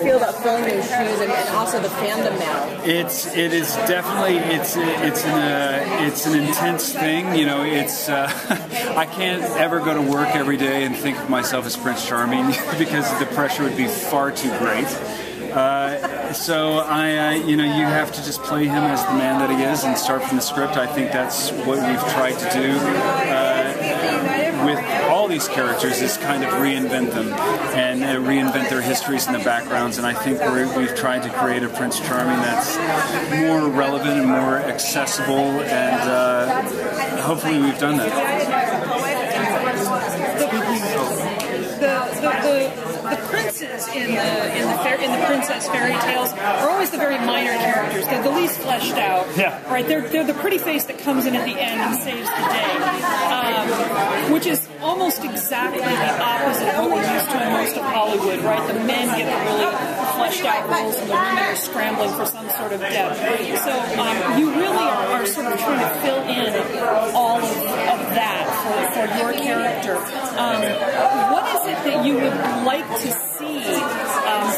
Feel about filming shoes and also the fandom now. It is definitely it's an intense thing. You know, it's I can't ever go to work every day and think of myself as Prince Charming because the pressure would be far too great. So you know, you have to just play him as the man that he is and start from the script. I think that's what we've tried to do with all these characters, is kind of reinvent them and reinvent their histories and the backgrounds. And I think we've tried to create a Prince Charming that's more relevant and more accessible, and hopefully we've done that. The princes in the princess fairy tales are always the very minor characters. They're the least fleshed out. Yeah. Right. They're the pretty face that comes in at the end and saves the day, which is almost exactly the opposite of what we're used to in most of Hollywood. Right. The men get the really fleshed out roles, and the women are scrambling for some sort of depth. So you really are sort of trying to fill in all of that for your character. What is it that you would like to see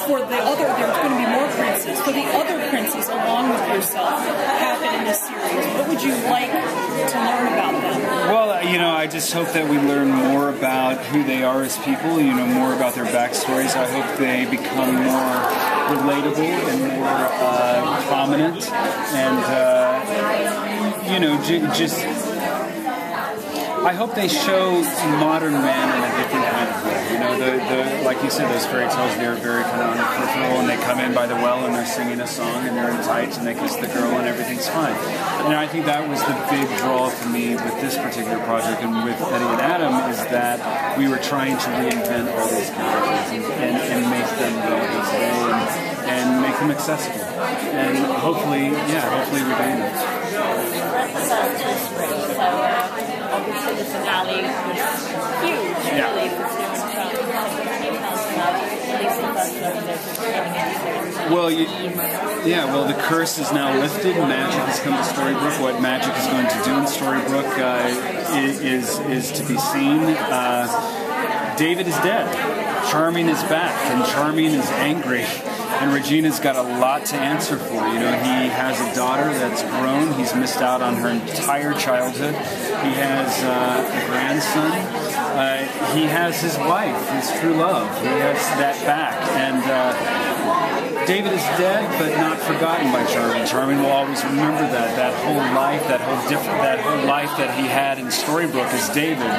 for the other? There's going to be more princes. For the other princes, along with yourself, happen in this series. What would you like to learn about them? Well, you know, I just hope that we learn more about who they are as people. You know, more about their backstories. I hope they become more relatable and more prominent, and you know, just. I hope they show modern man in a different kind of way. You know, like you said, those fairy tales, they're very kind of on the peripheral, and they come in by the well and they're singing a song and they're in tights and they kiss the girl and everything's fine. And I think that was the big draw for me with this particular project and with Eddie and Adam, is that we were trying to reinvent all these characters and make them relevant today and make them accessible. And hopefully we're doing that. Obviously the finale was huge, really. Well, the curse is now lifted. Magic has come to Storybrooke. What magic is going to do in Storybrooke is to be seen. David is dead. Charming is back, and Charming is angry. And Regina's got a lot to answer for. You know, he has a daughter that's grown. He's missed out on her entire childhood. He has a grandson. He has his wife, his true love. He has that back. And David is dead, but not forgotten by Charming. Charming will always remember that whole life, that whole life that he had in Storybrooke as David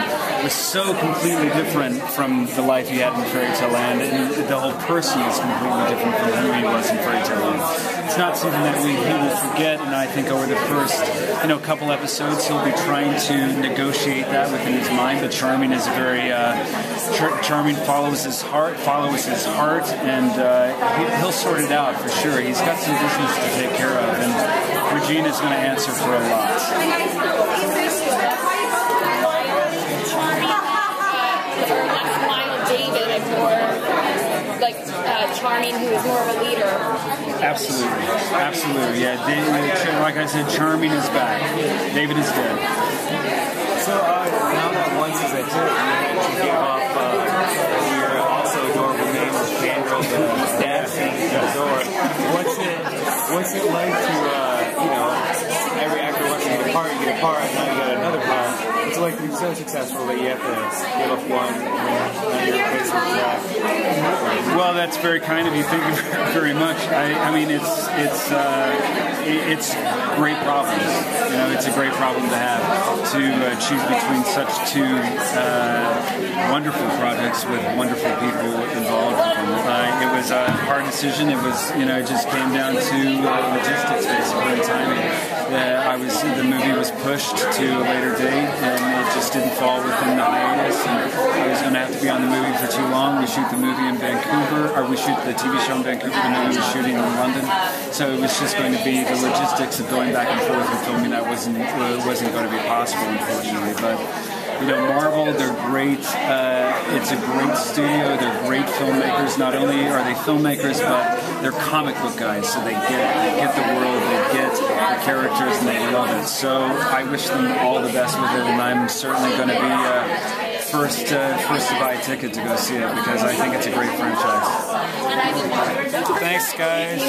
was so completely different from the life he had in Fairy Tale Land, and the whole person is completely different from who he was in Fairy Tale Land. It's not something that he will forget, and I think over the first couple episodes he'll be trying to negotiate that within his mind. But Charming is very Charming follows his heart, and he'll sort it out for sure. He's got some business to take care of, and Regina's going to answer for a lot. David and more like Charming, who is more of a leader. Absolutely, yeah. David, like I said, Charming is back. David is dead. So now that once is a tip, you gave off your also adorable name of Fangirl, the dad scene in the door. What's it like to every actor wants to get a part, now you got another part. What's it like to be so successful that you have to give up one and you're facing the track? Well, that's very kind of you. Thank you very much. I mean, it's great problems. You know, it's a great problem to have, to choose between such two wonderful projects with wonderful people involved in them. It was a hard decision. It was, it just came down to logistics, basically, and timing. The movie was pushed to a later date, and it just didn't fall within the hiatus, and I was going to have to be on the movie for too long. We shoot the movie in Vancouver, or we shoot the TV show in Vancouver, the movie was shooting in London, so it was just going to be the logistics of going back and forth and filming that wasn't going to be possible, unfortunately. But Marvel, they're great. It's a great studio. They're great filmmakers. Not only are they filmmakers, but they're comic book guys. So they get the world, they get the characters, and they love it. So I wish them all the best with it, and I'm certainly going to be first to buy a ticket to go see it because I think it's a great franchise. Thanks, guys.